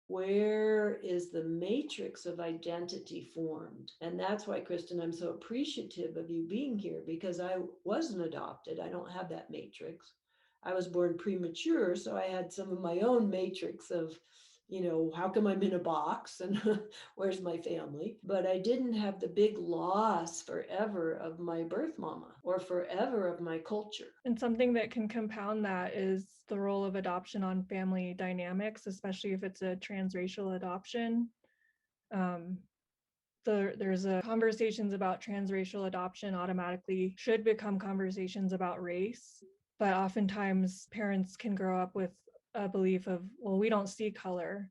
Where is the matrix of identity formed? And that's why, Kristen, I'm so appreciative of you being here, because I wasn't adopted. I don't have that matrix. I was born premature, so I had some of my own matrix of, how come I'm in a box and where's my family? But I didn't have the big loss forever of my birth mama or forever of my culture. And something that can compound that is the role of adoption on family dynamics, especially if it's a transracial adoption. There's a conversations about transracial adoption automatically should become conversations about race, but oftentimes parents can grow up with a belief of, well, we don't see color,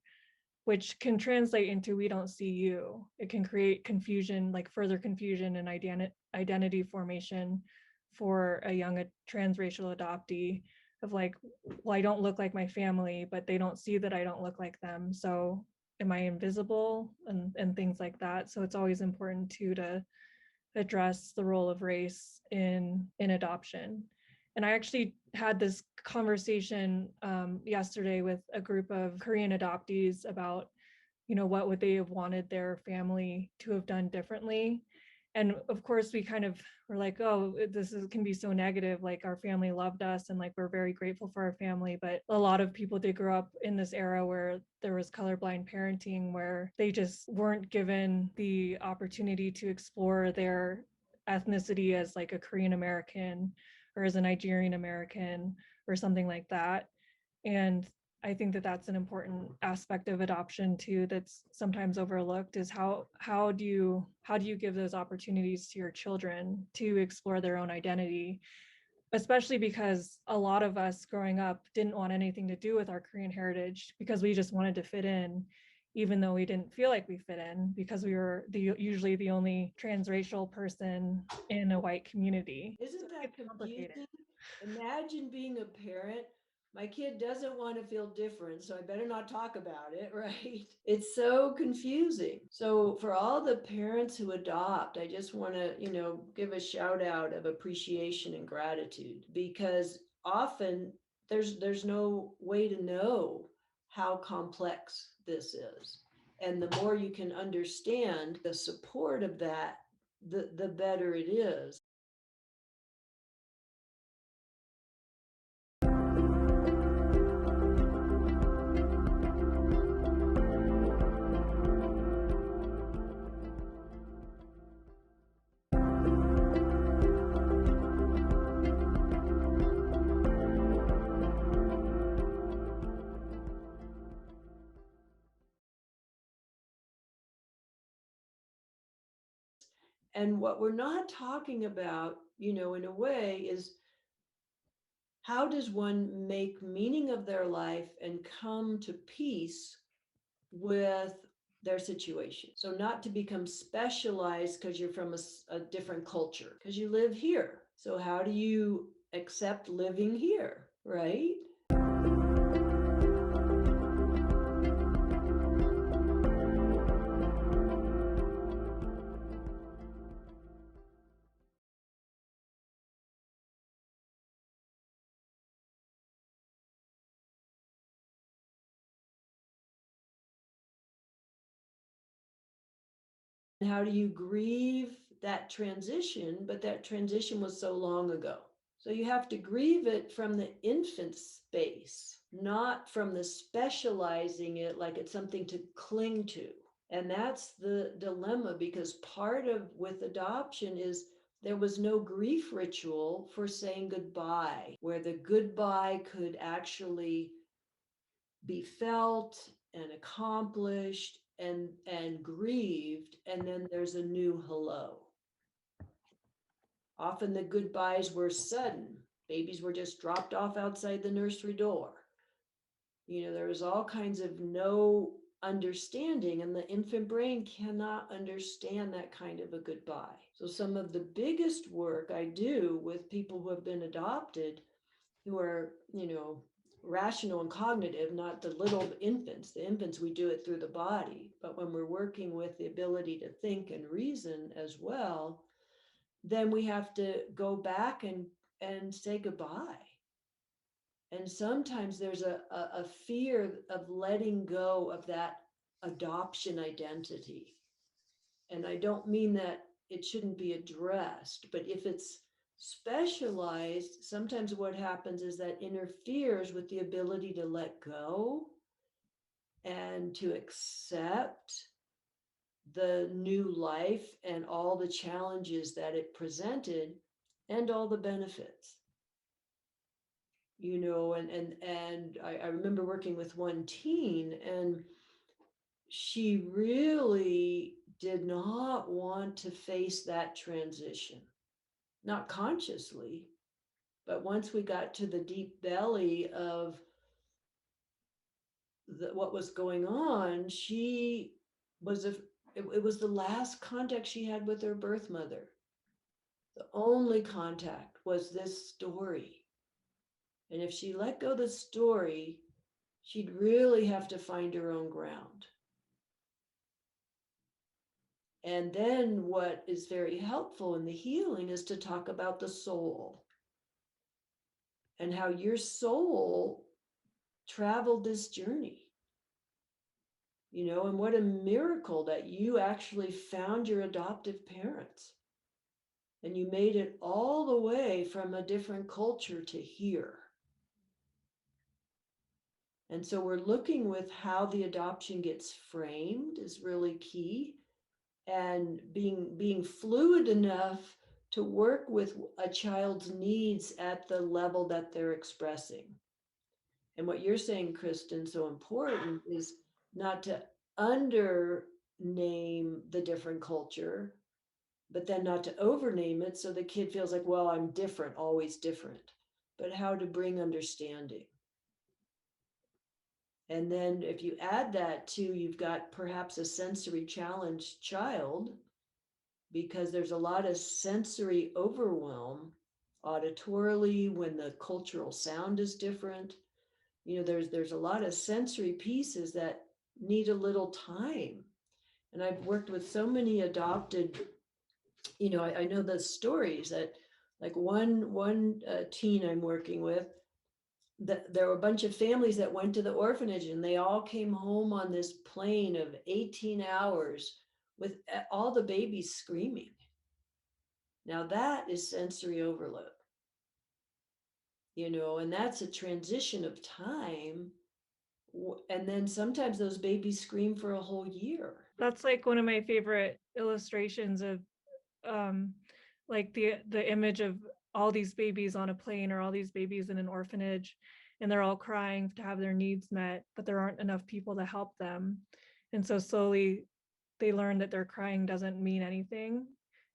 which can translate into we don't see you. It can create confusion, like further confusion and identity formation for a young transracial adoptee of like, well, I don't look like my family, but they don't see that I don't look like them. So am I invisible, and things like that. So it's always important to address the role of race in adoption. And I actually had this conversation yesterday with a group of Korean adoptees about, what would they have wanted their family to have done differently. And of course, we kind of were like, oh, can be so negative. Like our family loved us and like we're very grateful for our family. But a lot of people did grow up in this era where there was colorblind parenting, where they just weren't given the opportunity to explore their ethnicity as like a Korean American or as a Nigerian American or something like that. And I think that that's an important aspect of adoption too, that's sometimes overlooked, is how do you give those opportunities to your children to explore their own identity, especially because a lot of us growing up didn't want anything to do with our Korean heritage because we just wanted to fit in, even though we didn't feel like we fit in because we were usually the only transracial person in a white community. So Isn't it that gets complicated. confusing? Imagine being a parent. My kid doesn't want to feel different, so I better not talk about it, right? It's so confusing. So, for all the parents who adopt, I just want to, give a shout out of appreciation and gratitude, because often there's no way to know how complex this is. And the more you can understand the support of that, the better it is. And what we're not talking about, in a way, is how does one make meaning of their life and come to peace with their situation? So, not to become specialized because you're from a different culture, because you live here. So, how do you accept living here, right? And how do you grieve that transition? But that transition was so long ago. So you have to grieve it from the infant space, not from the specializing it like it's something to cling to. And that's the dilemma, because part of with adoption is there was no grief ritual for saying goodbye, where the goodbye could actually be felt and accomplished and grieved, and then there's a new hello. Often the goodbyes were sudden. Babies were just dropped off outside the nursery door. There was all kinds of no understanding, and the infant brain cannot understand that kind of a goodbye. So some of the biggest work I do with people who have been adopted, who are, rational and cognitive, not the little infants. The infants, we do it through the body. But when we're working with the ability to think and reason as well, then we have to go back and say goodbye. And sometimes there's a fear of letting go of that adoption identity. And I don't mean that it shouldn't be addressed, but if it's specialized, sometimes what happens is that interferes with the ability to let go and to accept the new life and all the challenges that it presented and all the benefits. And I remember working with one teen, and she really did not want to face that transition, not consciously, but once we got to the deep belly of what was going on, she was it was the last contact she had with her birth mother. The only contact was this story. And if she let go the story, she'd really have to find her own ground. And then what is very helpful in the healing is to talk about the soul and how your soul traveled this journey. And what a miracle that you actually found your adoptive parents and you made it all the way from a different culture to here. And so we're looking with how the adoption gets framed is really key, and being fluid enough to work with a child's needs at the level that they're expressing. And what you're saying, Kristen, so important is not to under name the different culture, but then not to overname it so the kid feels like, well, I'm different, always different, but how to bring understanding. And then if you add that to, you've got perhaps a sensory challenged child, because there's a lot of sensory overwhelm auditorily when the cultural sound is different. There's a lot of sensory pieces that need a little time. And I've worked with so many adopted, I know the stories that, like one teen I'm working with, that there were a bunch of families that went to the orphanage and they all came home on this plane of 18 hours with all the babies screaming. Now that is sensory overload, and that's a transition of time. And then sometimes those babies scream for a whole year. That's like one of my favorite illustrations of like the image of all these babies on a plane or all these babies in an orphanage, and they're all crying to have their needs met, but there aren't enough people to help them. And so slowly they learn that their crying doesn't mean anything.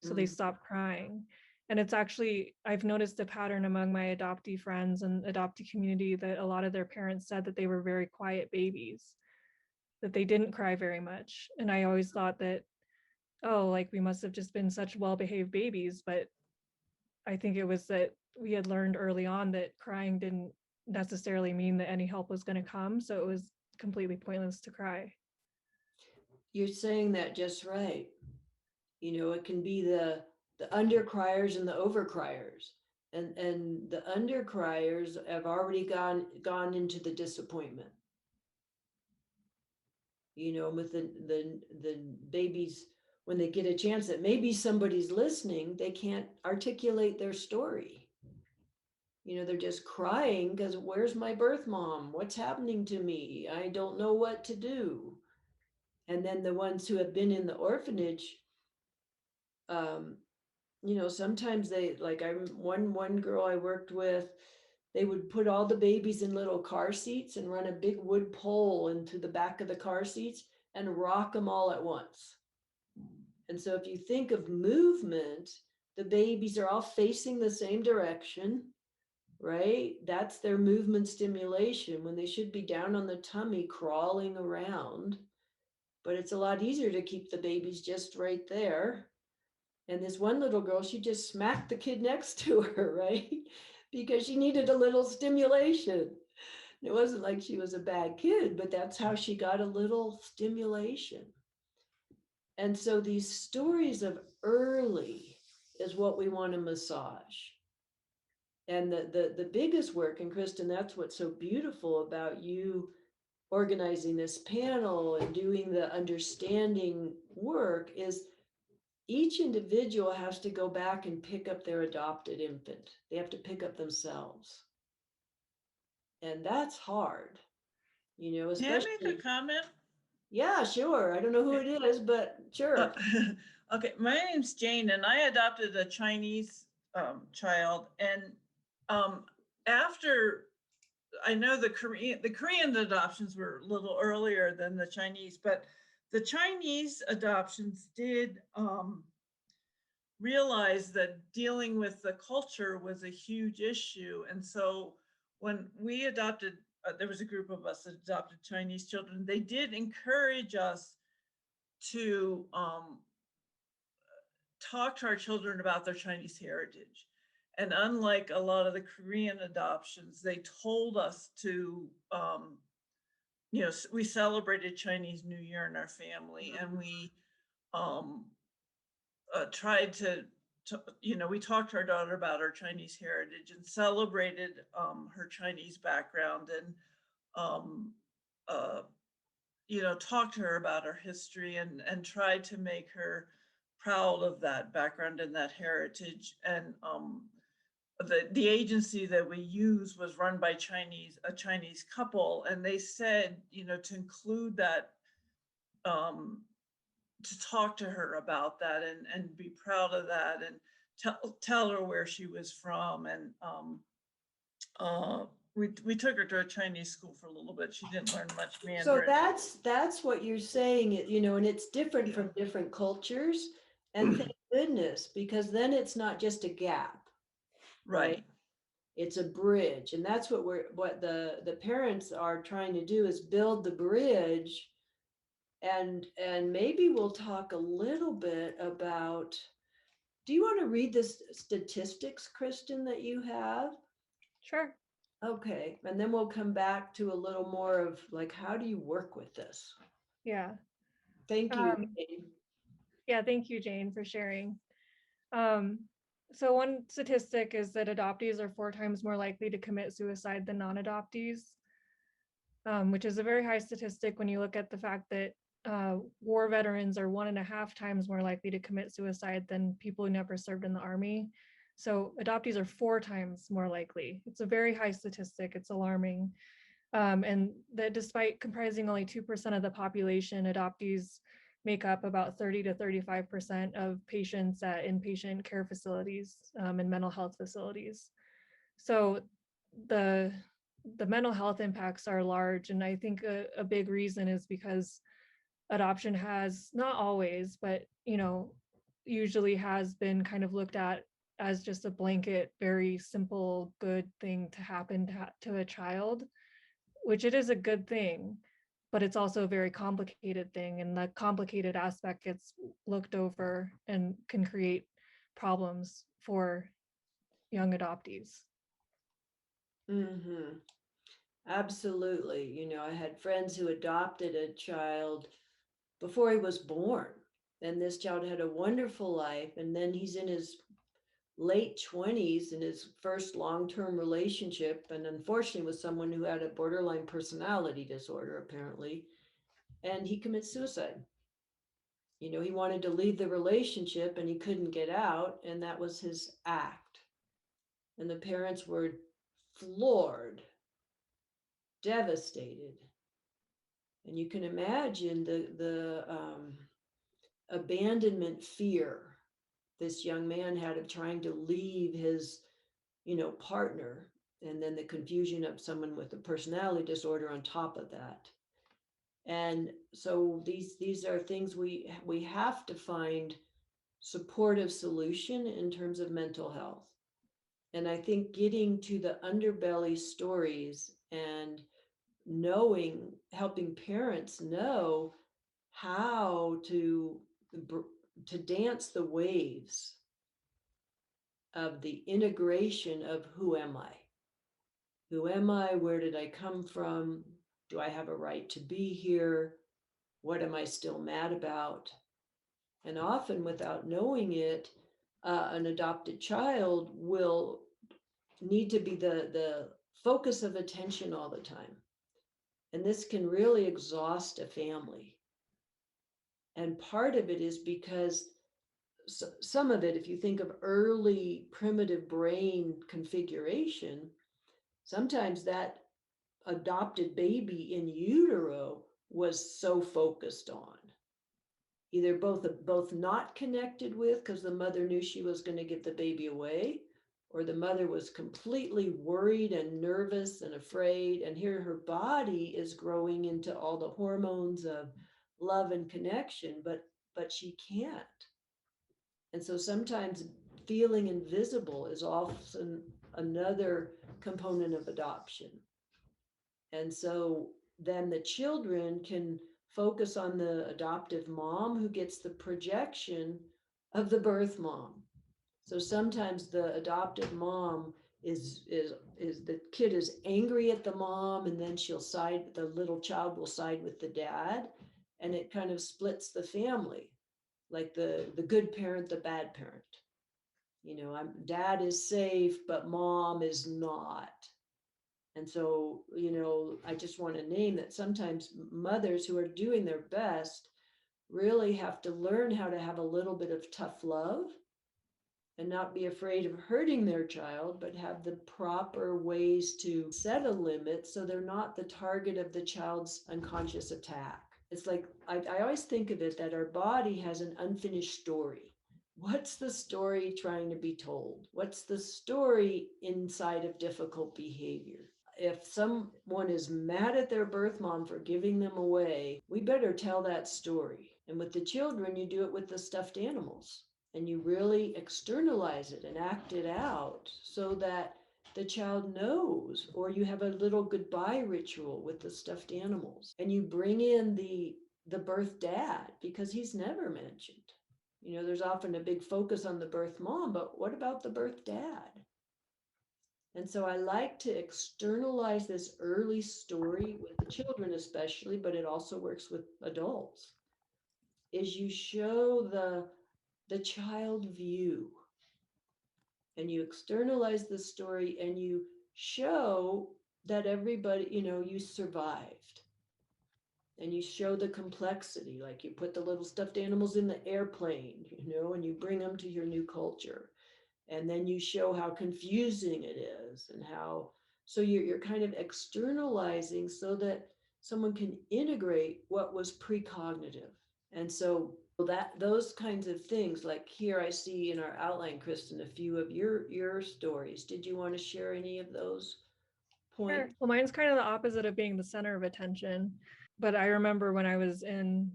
So they stop crying. And it's actually, I've noticed a pattern among my adoptee friends and adoptee community that a lot of their parents said that they were very quiet babies, that they didn't cry very much. And I always thought that, oh, like we must have just been such well-behaved babies. But I think it was that we had learned early on that crying didn't necessarily mean that any help was going to come. So it was completely pointless to cry. You're saying that just right. It can be the under criers and the over criers. And the under criers have already gone into the disappointment. With the babies, when they get a chance that maybe somebody's listening, they can't articulate their story. They're just crying because where's my birth mom? What's happening to me? I don't know what to do. And then the ones who have been in the orphanage, sometimes they, like one girl I worked with, they would put all the babies in little car seats and run a big wood pole into the back of the car seats and rock them all at once. And so if you think of movement, the babies are all facing the same direction, right? That's their movement stimulation when they should be down on the tummy crawling around. But it's a lot easier to keep the babies just right there. And this one little girl, she just smacked the kid next to her, right? Because she needed a little stimulation. It wasn't like she was a bad kid, but that's how she got a little stimulation. And so these stories of early is what we want to massage. And the biggest work, and Kristen, that's what's so beautiful about you organizing this panel and doing the understanding work, is each individual has to go back and pick up their adopted infant. They have to pick up themselves. And that's hard, May I especially. make a comment? Yeah, sure. I don't know who it is, but sure. Okay, my name's Jane, and I adopted a Chinese child. And after, I know the Korean adoptions were a little earlier than the Chinese, but the Chinese adoptions did realize that dealing with the culture was a huge issue. And so when we adopted, there was a group of us that adopted Chinese children, they did encourage us to talk to our children about their Chinese heritage. And unlike a lot of the Korean adoptions, they told us to, we celebrated Chinese New Year in our family, and we tried to, we talked to our daughter about her Chinese heritage and celebrated her Chinese background, and talked to her about her history, and tried to make her proud of that background and that heritage. And the agency that we use was run by a Chinese couple, and they said, to include that, to talk to her about that, and be proud of that, and tell her where she was from. And we took her to a Chinese school for a little bit. She didn't learn much Mandarin. So that's what you're saying, and it's different from different cultures. And thank goodness, because then it's not just a gap. Right. It's a bridge. And that's what the parents are trying to do, is build the bridge. And maybe we'll talk a little bit about, do you want to read the statistics, Kristen, that you have? Sure. Okay. And then we'll come back to a little more of like, how do you work with this? Yeah. Thank you, Jane. Yeah, thank you, Jane, for sharing. So one statistic is that adoptees are 4 times more likely to commit suicide than non-adoptees, which is a very high statistic when you look at the fact that war veterans are 1.5 times more likely to commit suicide than people who never served in the Army. So adoptees are 4 times more likely. It's a very high statistic. It's alarming. And that despite comprising only 2% of the population, adoptees make up about 30 to 35% of patients at inpatient care facilities and mental health facilities. So the mental health impacts are large. And I think a big reason is because adoption has, not always, but usually has been kind of looked at as just a blanket, very simple, good thing to happen to a child, which it is a good thing, but it's also a very complicated thing. And the complicated aspect gets looked over and can create problems for young adoptees. Mm-hmm. Absolutely. I had friends who adopted a child before he was born, and this child had a wonderful life. And then he's in his late 20s in his first long-term relationship, and unfortunately with someone who had a borderline personality disorder, apparently, and he commits suicide. He wanted to leave the relationship and he couldn't get out, and that was his act. And the parents were floored, devastated. And you can imagine the abandonment fear this young man had of trying to leave his partner, and then the confusion of someone with a personality disorder on top of that. And so these are things we have to find supportive solution in terms of mental health. And I think getting to the underbelly stories and helping parents know how to dance the waves of the integration of who am I? Who am I? Where did I come from? Do I have a right to be here? What am I still mad about? And often, without knowing it, an adopted child will need to be the focus of attention all the time. And this can really exhaust a family. And part of it is because some of it, if you think of early primitive brain configuration, sometimes that adopted baby in utero was so focused on either both not connected with because the mother knew she was going to give the baby away, or the mother was completely worried and nervous and afraid, and here her body is growing into all the hormones of love and connection, but she can't. And so sometimes feeling invisible is often another component of adoption. And so then the children can focus on the adoptive mom who gets the projection of the birth mom. So sometimes the adoptive mom is the kid is angry at the mom, and then the little child will side with the dad, and it kind of splits the family, like the good parent, the bad parent. Dad is safe, but mom is not. And so, I just want to name that sometimes mothers who are doing their best really have to learn how to have a little bit of tough love and not be afraid of hurting their child, but have the proper ways to set a limit so they're not the target of the child's unconscious attack. It's like, I always think of it that our body has an unfinished story. What's the story trying to be told? What's the story inside of difficult behavior? If someone is mad at their birth mom for giving them away, we better tell that story. And with the children, you do it with the stuffed animals, and you really externalize it and act it out so that the child knows, or you have a little goodbye ritual with the stuffed animals, and you bring in the birth dad because he's never mentioned. There's often a big focus on the birth mom, but what about the birth dad? And so I like to externalize this early story with the children especially, but it also works with adults, is you show the child view, and you externalize the story, and you show that everybody, you survived. And you show the complexity, like you put the little stuffed animals in the airplane, and you bring them to your new culture. And then you show how confusing it is, and so you're kind of externalizing so that someone can integrate what was precognitive. And so those kinds of things, like here I see in our outline, Kristen, a few of your stories. Did you want to share any of those points? Sure. Well, mine's kind of the opposite of being the center of attention. But I remember when I was in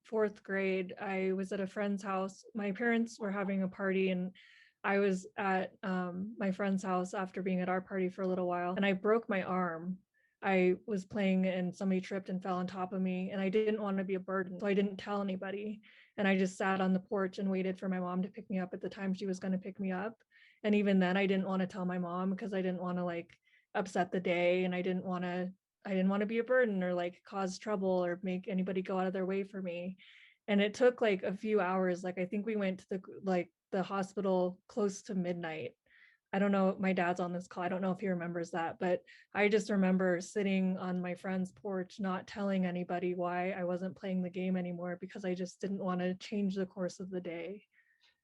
4th grade, I was at a friend's house. My parents were having a party, and I was at my friend's house after being at our party for a little while, and I broke my arm. I was playing and somebody tripped and fell on top of me, and I didn't want to be a burden, so I didn't tell anybody. And I just sat on the porch and waited for my mom to pick me up at the time she was going to pick me up. And even then, I didn't want to tell my mom because I didn't want to upset the day, and I didn't want to be a burden or cause trouble or make anybody go out of their way for me. And it took a few hours. I think we went to the hospital close to midnight. I don't know, my dad's on this call, I don't know if he remembers that, but I just remember sitting on my friend's porch not telling anybody why I wasn't playing the game anymore, because I just didn't want to change the course of the day.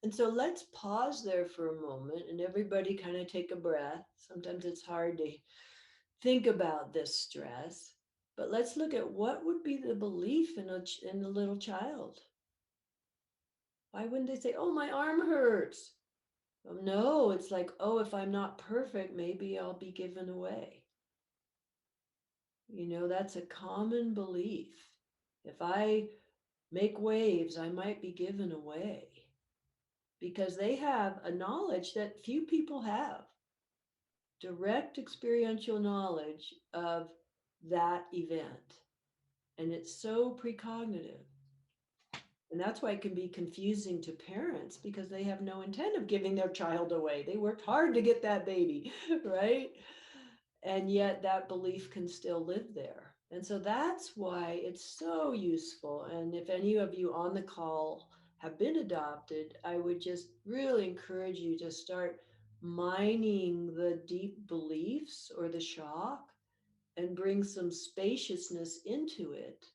And so let's pause there for a moment, and everybody kind of take a breath. Sometimes it's hard to think about this stress, but let's look at what would be the belief in a little child. Why wouldn't they say, oh, my arm hurts? Well, no, it's like, oh, if I'm not perfect, maybe I'll be given away. That's a common belief. If I make waves, I might be given away, because they have a knowledge that few people have. Direct experiential knowledge of that event. And it's so precognitive. And that's why it can be confusing to parents, because they have no intent of giving their child away. They worked hard to get that baby, right? And yet that belief can still live there. And so that's why it's so useful. And if any of you on the call have been adopted, I would just really encourage you to start mining the deep beliefs or the shock and bring some spaciousness into it,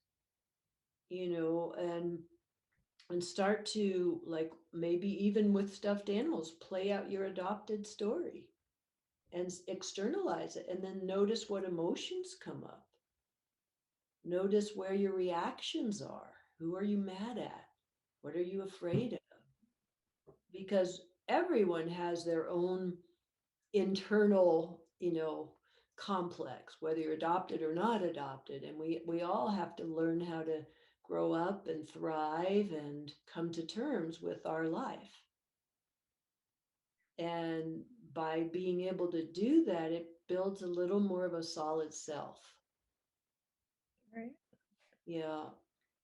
and start to, like, maybe even with stuffed animals, play out your adopted story and externalize it, and then notice what emotions come up. Notice where your reactions are. Who are you mad at? What are you afraid of? Because everyone has their own internal, complex, whether you're adopted or not adopted. And we all have to learn how to grow up and thrive and come to terms with our life. And by being able to do that, it builds a little more of a solid self. Right. Yeah.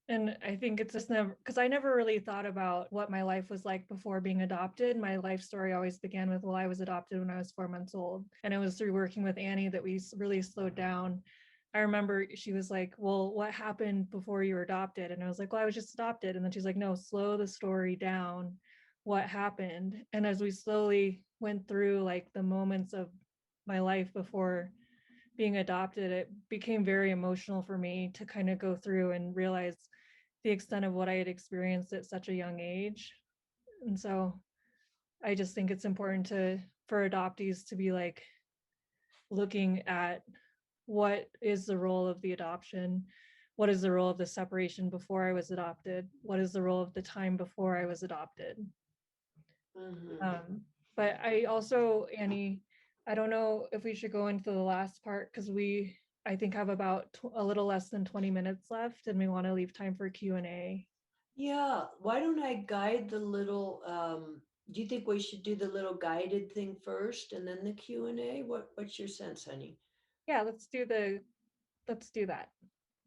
And I think it's just never, because I never really thought about what my life was like before being adopted. My life story always began with, well, I was adopted when I was 4 months old. And it was through working with Annie that we really slowed down. I remember she was like, well, what happened before you were adopted? And I was like, well, I was just adopted. And then she's like, no, slow the story down. What happened? And as we slowly went through like the moments of my life before being adopted, it became very emotional for me to kind of go through and realize the extent of what I had experienced at such a young age. And so I just think it's important for adoptees to be like looking at what is the role of the adoption, what is the role of the separation before I was adopted, what is the role of the time before I was adopted. Mhm. But I also, Annie, I don't know if we should go into the last part because I think have about a little less than 20 minutes left, and we want to leave time for Q&A. Yeah, why don't I guide the little, do you think we should do the little guided thing first and then the Q&A? What's your sense, honey? Yeah, let's do that.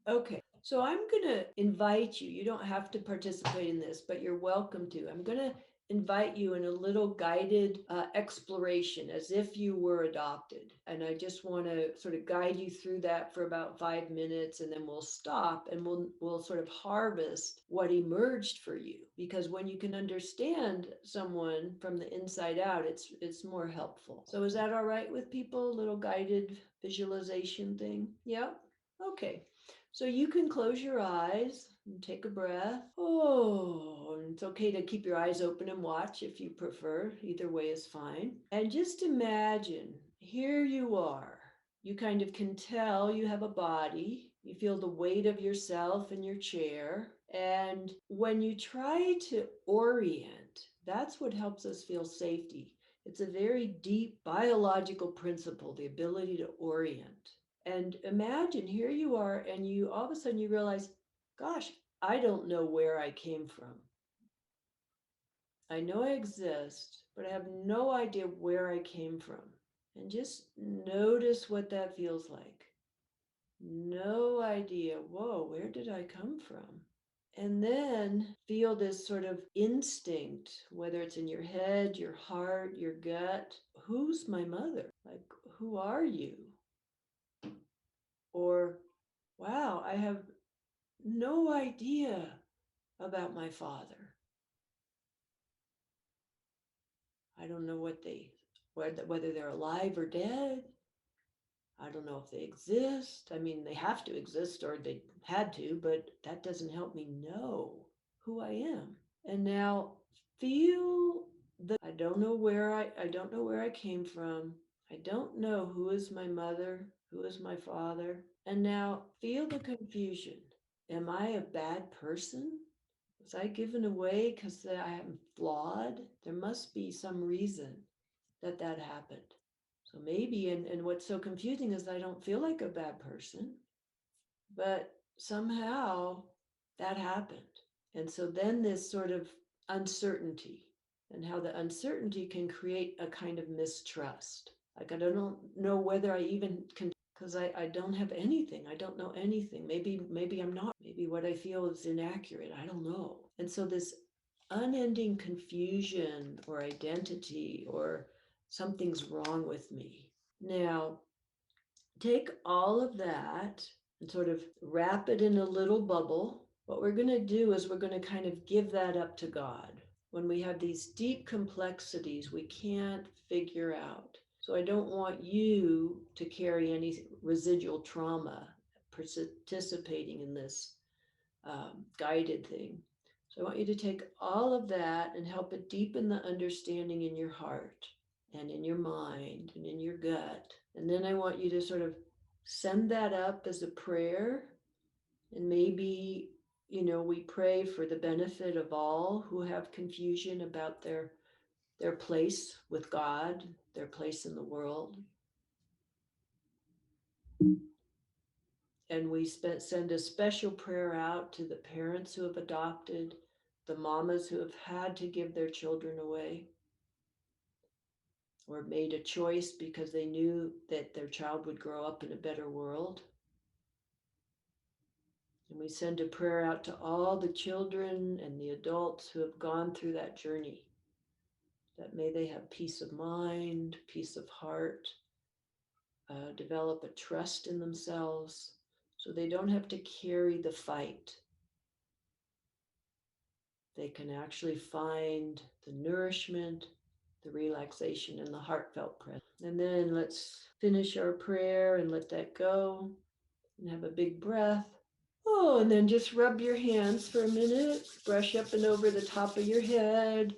Okay, so I'm gonna invite you. You don't have to participate in this, but you're welcome to. I'm gonna invite you in a little guided exploration as if you were adopted. And I just want to sort of guide you through that for about 5 minutes, and then we'll stop and we'll sort of harvest what emerged for you. Because when you can understand someone from the inside out, it's more helpful. So is that all right with people? A little guided visualization thing? Yeah. Okay. So you can close your eyes and take a breath. Oh, and it's okay to keep your eyes open and watch if you prefer. Either way is fine. And just imagine, here you are. You kind of can tell you have a body. You feel the weight of yourself in your chair. And when you try to orient, that's what helps us feel safety. It's a very deep biological principle, the ability to orient. And imagine here you are, and you all of a sudden you realize, gosh, I don't know where I came from. I know I exist, but I have no idea where I came from. And just notice what that feels like. No idea. Whoa, where did I come from? And then feel this sort of instinct, whether it's in your head, your heart, your gut. Who's my mother? Like, who are you? Or, wow, I have no idea about my father. I don't know whether they're alive or dead. I don't know if they exist. I mean, they have to exist or they had to, but that doesn't help me know who I am. And now feel I don't know where I came from. I don't know who is my mother, who is my father. And now feel the confusion. Am I a bad person? Was I given away because I am flawed? There must be some reason that happened. So maybe, and what's so confusing is I don't feel like a bad person, but somehow that happened. And so then this sort of uncertainty, and how the uncertainty can create a kind of mistrust. Like, I don't know whether I even can, because I don't have anything. I don't know anything. Maybe I'm not. Maybe what I feel is inaccurate. I don't know. And so this unending confusion or identity or something's wrong with me. Now, take all of that and sort of wrap it in a little bubble. What we're going to do is we're going to kind of give that up to God. When we have these deep complexities we can't figure out. So I don't want you to carry any residual trauma participating in this guided thing. So I want you to take all of that and help it deepen the understanding in your heart and in your mind and in your gut. And then I want you to sort of send that up as a prayer. And maybe, we pray for the benefit of all who have confusion about their place with God, their place in the world. And we send a special prayer out to the parents who have adopted, the mamas who have had to give their children away or made a choice because they knew that their child would grow up in a better world. And we send a prayer out to all the children and the adults who have gone through that journey, that may they have peace of mind, peace of heart, develop a trust in themselves so they don't have to carry the fight. They can actually find the nourishment, the relaxation, and the heartfelt presence. And then let's finish our prayer and let that go and have a big breath. Oh, and then just rub your hands for a minute, brush up and over the top of your head.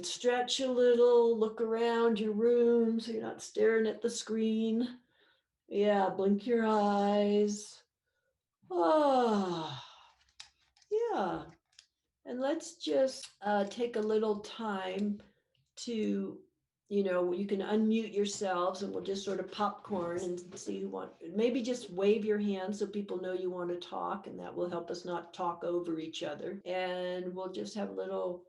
Stretch a little, look around your room so you're not staring at the screen. Yeah, blink your eyes. Ah, yeah. And let's just take a little time to, you can unmute yourselves and we'll just sort of popcorn and see who wants. Maybe just wave your hand so people know you want to talk, and that will help us not talk over each other. And we'll just have a little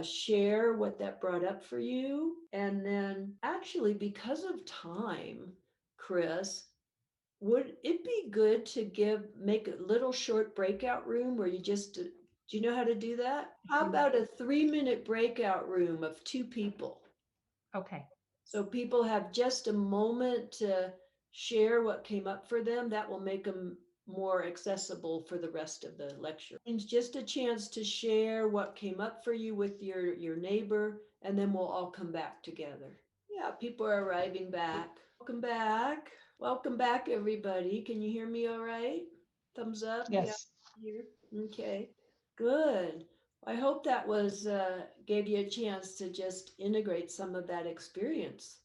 share what that brought up for you. And then actually, because of time, Chris, would it be good to make a little short breakout room where you just, do you know how to do that? How about a 3-minute breakout room of 2 people? Okay. So people have just a moment to share what came up for them. That will make them more accessible for the rest of the lecture. It's just a chance to share what came up for you with your neighbor, and then we'll all come back together. Yeah, people are arriving back. Welcome back. Welcome back, everybody. Can you hear me all right? Thumbs up? Yes. Yeah, here. Okay, good. I hope that was gave you a chance to just integrate some of that experience.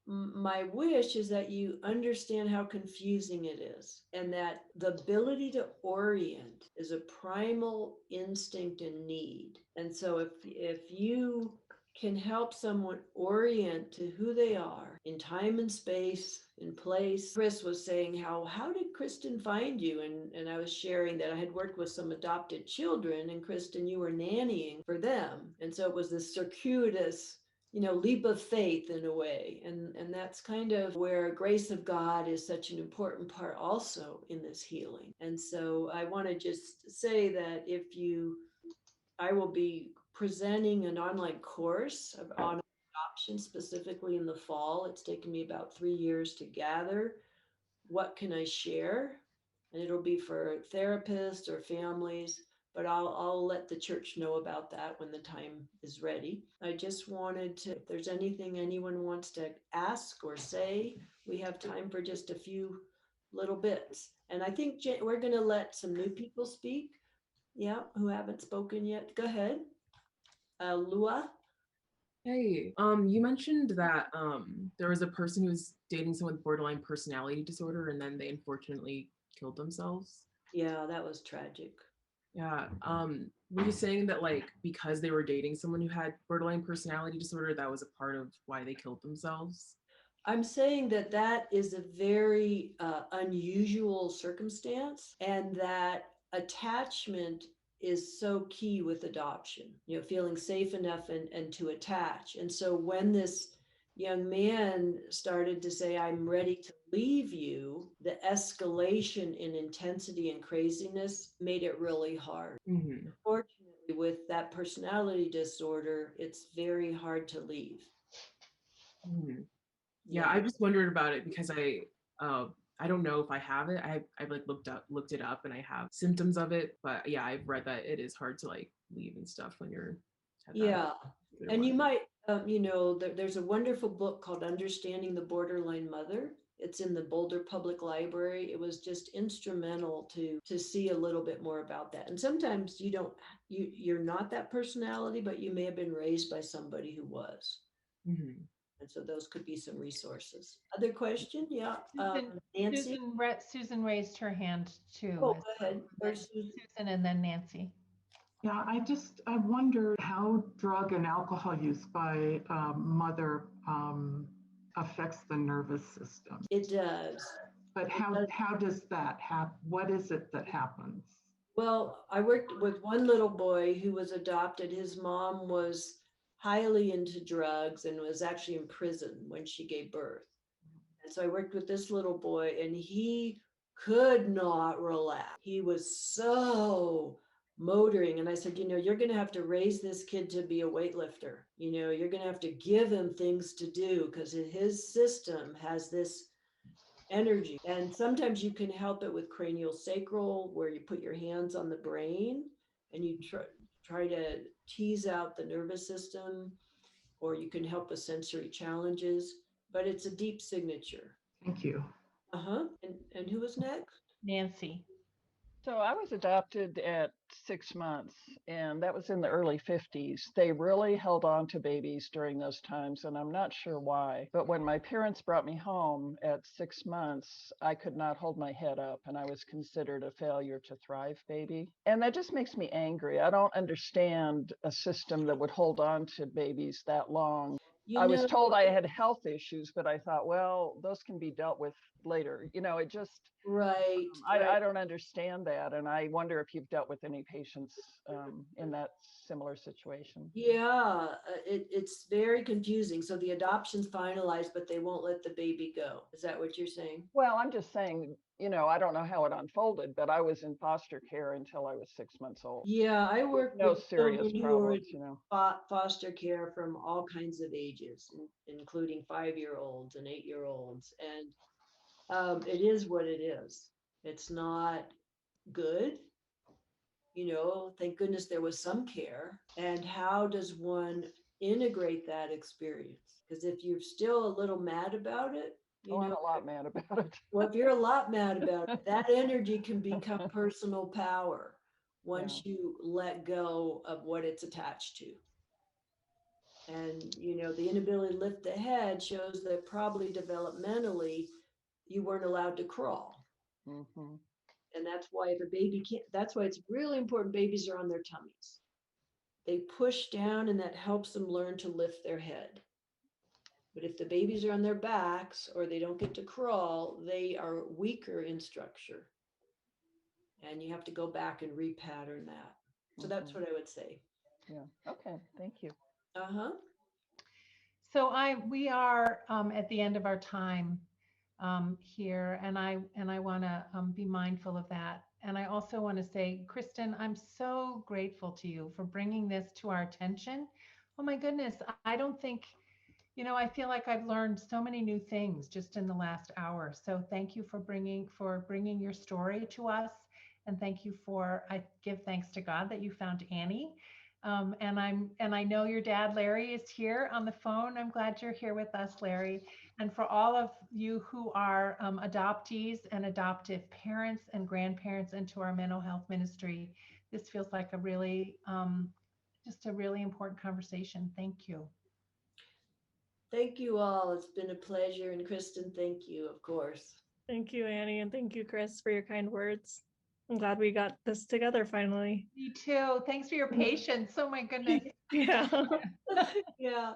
My wish is that you understand how confusing it is, and that the ability to orient is a primal instinct and need. And so if you can help someone orient to who they are in time and space, in place. Chris was saying how did Kristen find you? And I was sharing that I had worked with some adopted children, and Kristen, you were nannying for them. And so it was this circuitous leap of faith in a way. And that's kind of where grace of God is such an important part also in this healing. And so I want to just say that I will be presenting an online course on adoption specifically in the fall. It's taken me about 3 years to gather what can I share, and it'll be for therapists or families, but I'll let the church know about that when the time is ready. I just wanted to, if there's anything anyone wants to ask or say, we have time for just a few little bits. And I think we're going to let some new people speak. Yeah, who haven't spoken yet. Go ahead. Lua. Hey, you mentioned that there was a person who was dating someone with borderline personality disorder and then they unfortunately killed themselves. Yeah, that was tragic. Yeah. Were you saying that like because they were dating someone who had borderline personality disorder, that was a part of why they killed themselves? I'm saying that is a very unusual circumstance, and that attachment is so key with adoption, feeling safe enough and to attach. And so when this young man started to say, I'm ready to leave you, the escalation in intensity and craziness made it really hard. Mm-hmm. Fortunately, with that personality disorder, it's very hard to leave. Mm-hmm. Yeah, I just wondered about it because I don't know if I have it. I've like looked it up and I have symptoms of it, but yeah, I've read that it is hard to like leave and stuff when you're had that Yeah. particular And you one. might, there's a wonderful book called Understanding the Borderline Mother. It's in the Boulder Public Library. It was just instrumental to see a little bit more about that. And sometimes you're not that personality, but you may have been raised by somebody who was. Mhm. And so those could be some resources. Other question? Yeah. Nancy? Susan raised her hand too. Oh, go ahead. Or Susan? Susan and then Nancy. Yeah, I wonder how drug and alcohol use by mother affects the nervous system. It does. But how does that happen? What is it that happens? Well, I worked with one little boy who was adopted. His mom was highly into drugs and was actually in prison when she gave birth. And so I worked with this little boy and he could not relax. He was so motoring. And I said, you're going to have to raise this kid to be a weightlifter. You're going to have to give him things to do because his system has this energy. And sometimes you can help it with cranial sacral, where you put your hands on the brain and you try to tease out the nervous system, or you can help with sensory challenges, but it's a deep signature. Thank you. And who was next? Nancy. So I was adopted at 6 months, and that was in the early 50s. They really held on to babies during those times, and I'm not sure why. But when my parents brought me home at 6 months, I could not hold my head up, and I was considered a failure to thrive baby. And that just makes me angry. I don't understand a system that would hold on to babies that long. I was told I had health issues, but I thought, well, those can be dealt with later. It just, Right. I don't understand that. And I wonder if you've dealt with any patients in that similar situation. Yeah, it's very confusing. So the adoption's finalized, but they won't let the baby go. Is that what you're saying? Well, I'm just saying, I don't know how it unfolded, but I was in foster care until I was 6 months old. Yeah, I work No with serious children who are problems, foster care from all kinds of ages, including 5-year-olds and 8-year-olds. And it is what it is. It's not good. Thank goodness there was some care. And how does one integrate that experience? Because if you're still a little mad about it, I'm a lot mad about it. well, if you're a lot mad about it, that energy can become personal power once you let go of what it's attached to. And, the inability to lift the head shows that probably developmentally you weren't allowed to crawl. Mm-hmm. And that's why if a baby can't, that's why it's really important babies are on their tummies. They push down and that helps them learn to lift their head. But if the babies are on their backs or they don't get to crawl, they are weaker in structure. And you have to go back and repattern that. So that's what I would say. Yeah. Okay. Thank you. So we are at the end of our time here, and I want to be mindful of that. And I also want to say, Kristen, I'm so grateful to you for bringing this to our attention. Oh my goodness, I don't think, I feel like I've learned so many new things just in the last hour. So thank you for bringing your story to us, and thank you I give thanks to God that you found Annie. And I know your dad, Larry, is here on the phone. I'm glad you're here with us, Larry. And for all of you who are adoptees and adoptive parents and grandparents into our mental health ministry, this feels like a really, just a really important conversation. Thank you. Thank you all. It's been a pleasure. And Kristen, thank you, of course. Thank you, Annie, and thank you, Chris, for your kind words. I'm glad we got this together finally. Me too. Thanks for your patience. Oh my goodness. Yeah. Yeah.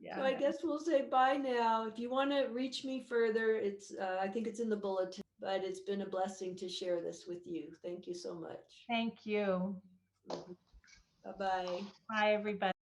Yeah. So I guess we'll say bye now. If you want to reach me further, it's I think it's in the bulletin, but it's been a blessing to share this with you. Thank you so much. Thank you. Bye-bye. Bye, everybody.